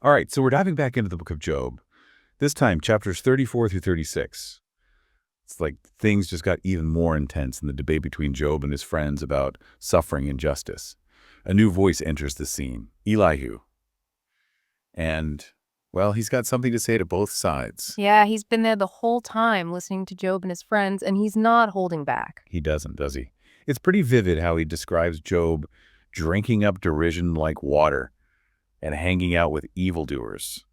All right, so we're diving back into the book of Job. This time, chapters 34 through 36. It's like things just got even more intense in the debate between Job and his friends about suffering and justice. A new voice enters the scene, Elihu. And, well, he's got something to say to both sides. Yeah, he's been there the whole time listening to Job and his friends, and he's not holding back. He doesn't, does he? It's pretty vivid how he describes Job drinking up derision like water and hanging out with evildoers.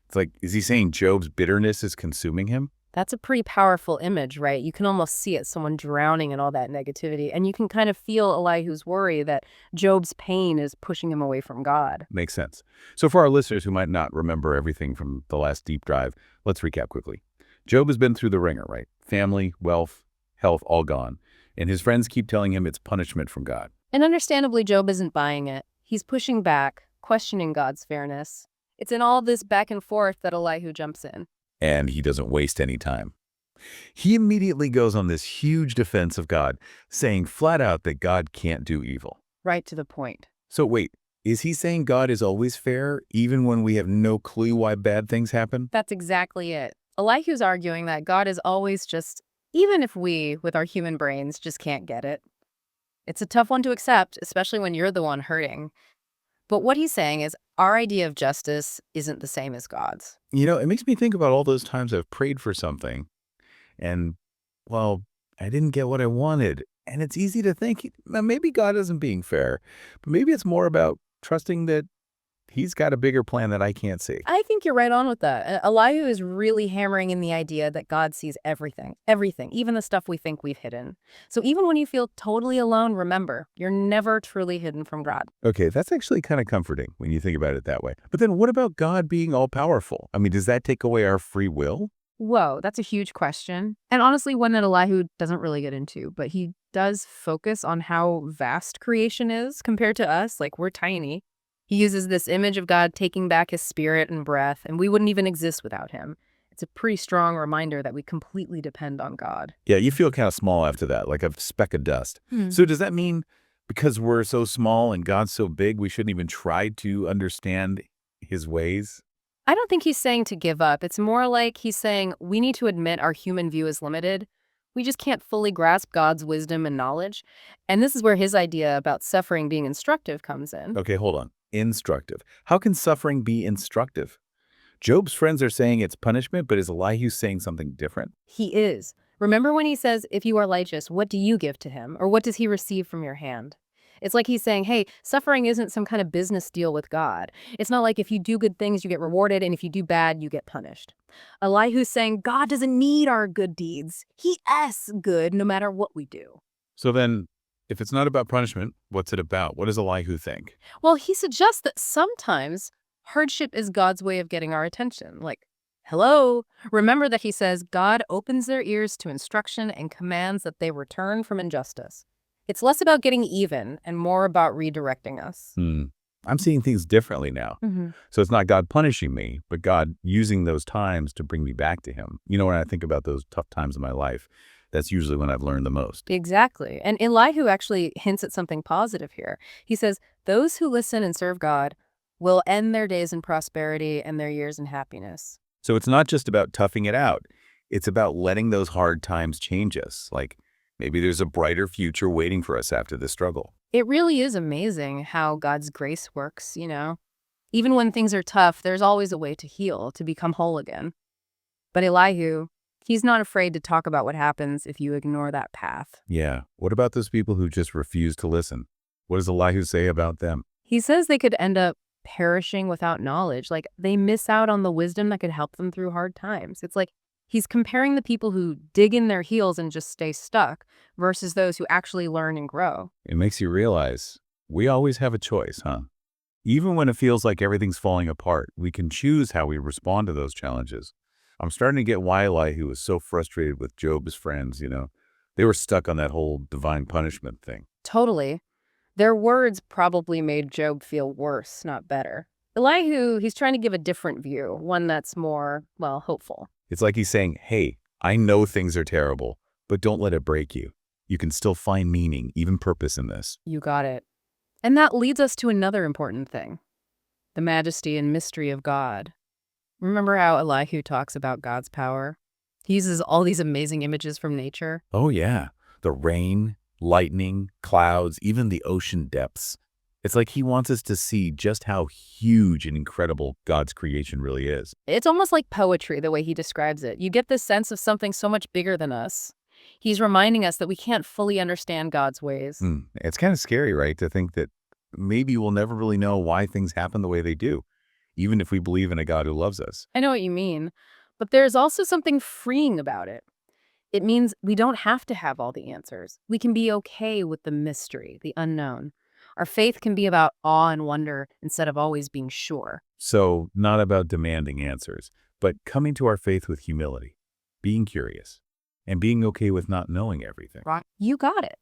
It's like, is he saying Job's bitterness is consuming him? That's a pretty powerful image, right? You can almost see it, someone drowning in all that negativity. And you can kind of feel Elihu's worry that Job's pain is pushing him away from God. Makes sense. So for our listeners who might not remember everything from the last deep dive, let's recap quickly. Job has been through the ringer, right? Family, wealth, health, all gone. And his friends keep telling him it's punishment from God. And understandably, Job isn't buying it. He's pushing back, questioning God's fairness. It's in all this back and forth that Elihu jumps in. And he doesn't waste any time. He immediately goes on this huge defense of God, saying flat out that God can't do evil. Right to the point. So wait, is he saying God is always fair, even when we have no clue why bad things happen? That's exactly it. Elihu's arguing that God is always just, even if we, with our human brains, just can't get it. It's a tough one to accept, especially when you're the one hurting. But what he's saying is our idea of justice isn't the same as God's. You know, it makes me think about all those times I've prayed for something and, well, I didn't get what I wanted. And it's easy to think, maybe God isn't being fair, but maybe it's more about trusting that he's got a bigger plan that I can't see. I think you're right on with that. Elihu is really hammering in the idea that God sees everything, even the stuff we think we've hidden. So even when you feel totally alone, remember, you're never truly hidden from God. Okay, that's actually kind of comforting when you think about it that way. But then what about God being all-powerful? I mean, does that take away our free will? Whoa, that's a huge question. And honestly, one that Elihu doesn't really get into, but he does focus on how vast creation is compared to us. Like, we're tiny. He uses this image of God taking back his spirit and breath, and we wouldn't even exist without him. It's a pretty strong reminder that we completely depend on God. Yeah, you feel kind of small after that, like a speck of dust. So does that mean because we're so small and God's so big, we shouldn't even try to understand his ways? I don't think he's saying to give up. It's more like he's saying we need to admit our human view is limited. We just can't fully grasp God's wisdom and knowledge. And this is where his idea about suffering being instructive comes in. Okay, hold on. Instructive. How can suffering be instructive? Job's friends are saying it's punishment, but is Elihu saying something different? He is. Remember when he says, if you are righteous, what do you give to him? Or what does he receive from your hand? It's like he's saying, hey, suffering isn't some kind of business deal with God. It's not like if you do good things, you get rewarded, and if you do bad, you get punished. Elihu's saying God doesn't need our good deeds. He is good no matter what we do. So then, if it's not about punishment, what's it about? What does Elihu think? Well, he suggests that sometimes hardship is God's way of getting our attention. Like, hello. Remember that he says God opens their ears to instruction and commands that they return from injustice. It's less about getting even and more about redirecting us. I'm seeing things differently now. So it's not God punishing me, but God using those times to bring me back to him. You know, when I think about those tough times in my life, that's usually when I've learned the most. Exactly. And Elihu actually hints at something positive here. He says, those who listen and serve God will end their days in prosperity and their years in happiness. So it's not just about toughing it out. It's about letting those hard times change us. Like, maybe there's a brighter future waiting for us after the struggle. It really is amazing how God's grace works, you know? Even when things are tough, there's always a way to heal, to become whole again. But Elihu, he's not afraid to talk about what happens if you ignore that path. Yeah. What about those people who just refuse to listen? What does Elihu say about them? He says they could end up perishing without knowledge. Like, they miss out on the wisdom that could help them through hard times. It's like he's comparing the people who dig in their heels and just stay stuck versus those who actually learn and grow. It makes you realize we always have a choice, huh? Even when it feels like everything's falling apart, we can choose how we respond to those challenges. I'm starting to get why Elihu was so frustrated with Job's friends, you know. They were stuck on that whole divine punishment thing. Totally. Their words probably made Job feel worse, not better. Elihu, he's trying to give a different view, one that's more, well, hopeful. It's like he's saying, hey, I know things are terrible, but don't let it break you. You can still find meaning, even purpose in this. You got it. And that leads us to another important thing. the majesty and mystery of God. Remember how Elihu talks about God's power? He uses all these amazing images from nature. Oh, yeah. The rain, lightning, clouds, even the ocean depths. It's like he wants us to see just how huge and incredible God's creation really is. It's almost like poetry, the way he describes it. You get this sense of something so much bigger than us. He's reminding us that we can't fully understand God's ways. It's kind of scary, right, to think that maybe we'll never really know why things happen the way they do, even if we believe in a God who loves us. I know what you mean, but there's also something freeing about it. It means we don't have to have all the answers. We can be okay with the mystery, the unknown. Our faith can be about awe and wonder instead of always being sure. So, not about demanding answers, but coming to our faith with humility, being curious, and being okay with not knowing everything. Right. You got it.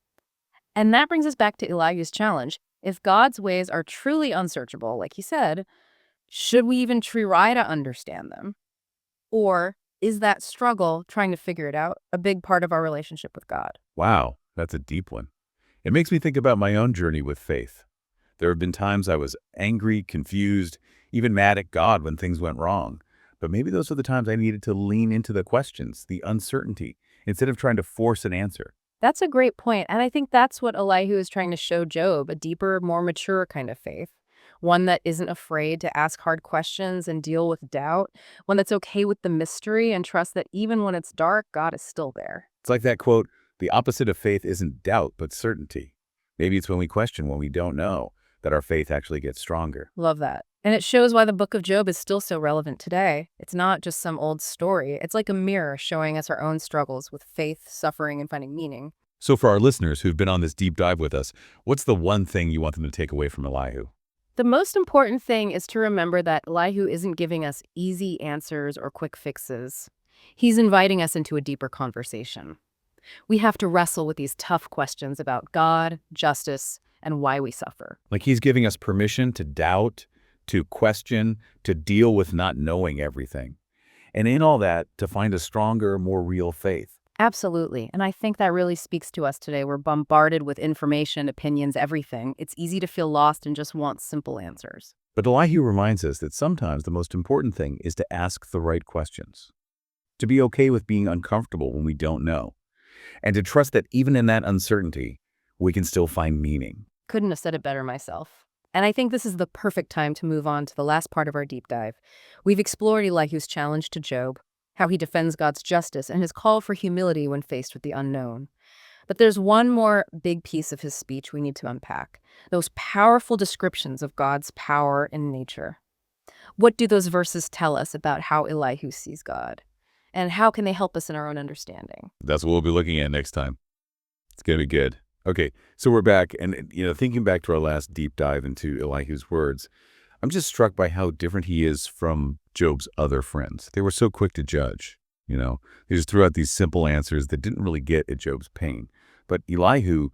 And that brings us back to Elihu's challenge. If God's ways are truly unsearchable, like he said, should we even try to understand them? Or is that struggle, trying to figure it out, a big part of our relationship with God? Wow, that's a deep one. It makes me think about my own journey with faith. There have been times I was angry, confused, even mad at God when things went wrong. But maybe those are the times I needed to lean into the questions, the uncertainty, instead of trying to force an answer. That's a great point, and I think that's what Elihu is trying to show Job, a deeper, more mature kind of faith. One that isn't afraid to ask hard questions and deal with doubt. One that's okay with the mystery and trust that even when it's dark, God is still there. It's like that quote, the opposite of faith isn't doubt, but certainty. Maybe it's when we question, when we don't know, that our faith actually gets stronger. Love that. And it shows why the book of Job is still so relevant today. It's not just some old story. It's like a mirror showing us our own struggles with faith, suffering, and finding meaning. So for our listeners who've been on this deep dive with us, what's the one thing you want them to take away from Elihu? The most important thing is to remember that Elihu isn't giving us easy answers or quick fixes. He's inviting us into a deeper conversation. We have to wrestle with these tough questions about God, justice, and why we suffer. Like he's giving us permission to doubt, to question, to deal with not knowing everything. And in all that, to find a stronger, more real faith. Absolutely. And I think that really speaks to us today. We're bombarded with information, opinions, everything. It's easy to feel lost and just want simple answers. But Elihu reminds us that sometimes the most important thing is to ask the right questions, to be okay with being uncomfortable when we don't know, and to trust that even in that uncertainty, we can still find meaning. Couldn't have said it better myself. And I think this is the perfect time to move on to the last part of our deep dive. We've explored Elihu's challenge to Job, how he defends God's justice, and his call for humility when faced with the unknown. But there's one more big piece of his speech we need to unpack, those powerful descriptions of God's power in nature. What do those verses tell us about how Elihu sees God? And how can they help us in our own understanding? That's what we'll be looking at next time. It's going to be good. Okay, so we're back, and thinking back to our last deep dive into Elihu's words, I'm just struck by how different he is from Job's other friends. They were so quick to judge, They just threw out these simple answers that didn't really get at Job's pain. But Elihu,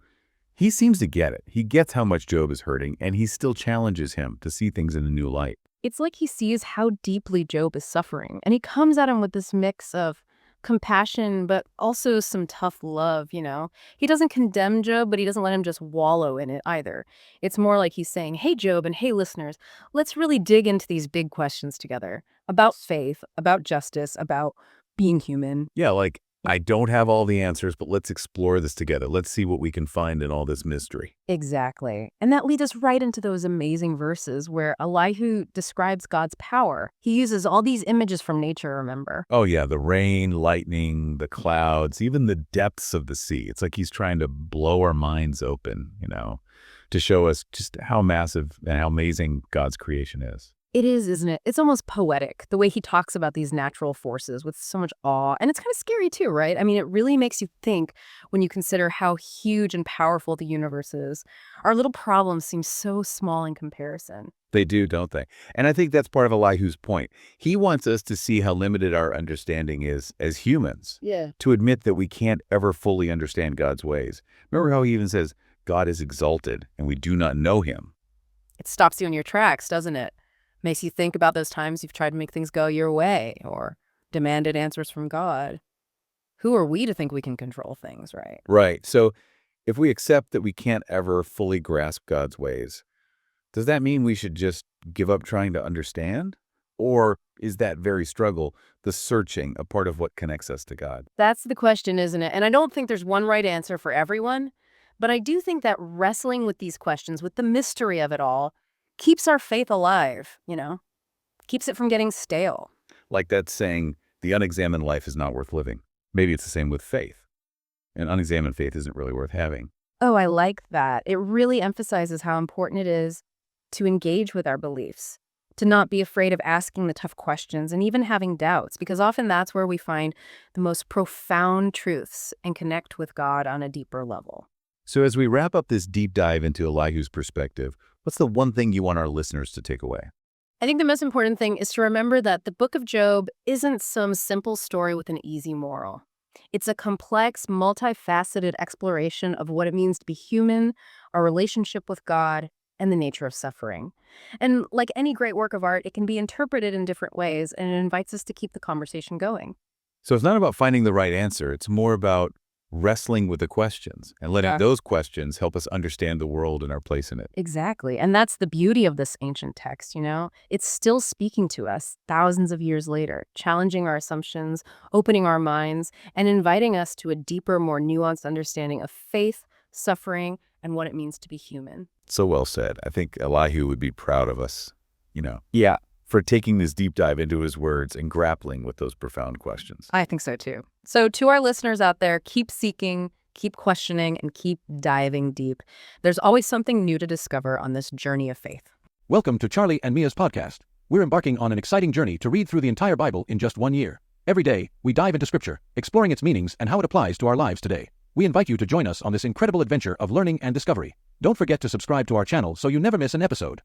he seems to get it. He gets how much Job is hurting, and he still challenges him to see things in a new light. It's like he sees how deeply Job is suffering, and he comes at him with this mix of compassion, but also some tough love, He doesn't condemn Job, but he doesn't let him just wallow in it either. It's more like he's saying, hey, Job, and hey, listeners, let's really dig into these big questions together about faith, about justice, about being human. Yeah, like, I don't have all the answers, but let's explore this together. Let's see what we can find in all this mystery. Exactly. And that leads us right into those amazing verses where Elihu describes God's power. He uses all these images from nature, remember? Oh, yeah, the rain, lightning, the clouds, even the depths of the sea. It's like he's trying to blow our minds open, to show us just how massive and how amazing God's creation is. It is, isn't it? It's almost poetic, the way he talks about these natural forces with so much awe. And it's kind of scary too, right? I mean, it really makes you think when you consider how huge and powerful the universe is. Our little problems seem so small in comparison. They do, don't they? And I think that's part of Elihu's point. He wants us to see how limited our understanding is as humans. Yeah. To admit that we can't ever fully understand God's ways. Remember how he even says, God is exalted and we do not know him. It stops you in your tracks, doesn't it? Makes you think about those times you've tried to make things go your way or demanded answers from God. Who are we to think we can control things, right? Right. So if we accept that we can't ever fully grasp God's ways, does that mean we should just give up trying to understand? Or is that very struggle, the searching, a part of what connects us to God? That's the question, isn't it? And I don't think there's one right answer for everyone, but I do think that wrestling with these questions, with the mystery of it all, keeps our faith alive, keeps it from getting stale. Like that saying, the unexamined life is not worth living. Maybe it's the same with faith. An unexamined faith isn't really worth having. Oh, I like that. It really emphasizes how important it is to engage with our beliefs, to not be afraid of asking the tough questions and even having doubts, because often that's where we find the most profound truths and connect with God on a deeper level. So as we wrap up this deep dive into Elihu's perspective, what's the one thing you want our listeners to take away? I think the most important thing is to remember that the book of Job isn't some simple story with an easy moral. It's a complex, multifaceted exploration of what it means to be human, our relationship with God, and the nature of suffering. And like any great work of art, it can be interpreted in different ways, and it invites us to keep the conversation going. So it's not about finding the right answer. It's more about wrestling with the questions and letting Yeah. those questions help us understand the world and our place in it. Exactly. And that's the beauty of this ancient text. It's still speaking to us thousands of years later, challenging our assumptions, opening our minds, and inviting us to a deeper, more nuanced understanding of faith, suffering, and what it means to be human. So well said. I think Elihu would be proud of us, Yeah, for taking this deep dive into his words and grappling with those profound questions. I think so too. So to our listeners out there, keep seeking, keep questioning, and keep diving deep. There's always something new to discover on this journey of faith. Welcome to Charlie and Mia's podcast. We're embarking on an exciting journey to read through the entire Bible in just 1 year. Every day, we dive into Scripture, exploring its meanings and how it applies to our lives today. We invite you to join us on this incredible adventure of learning and discovery. Don't forget to subscribe to our channel so you never miss an episode.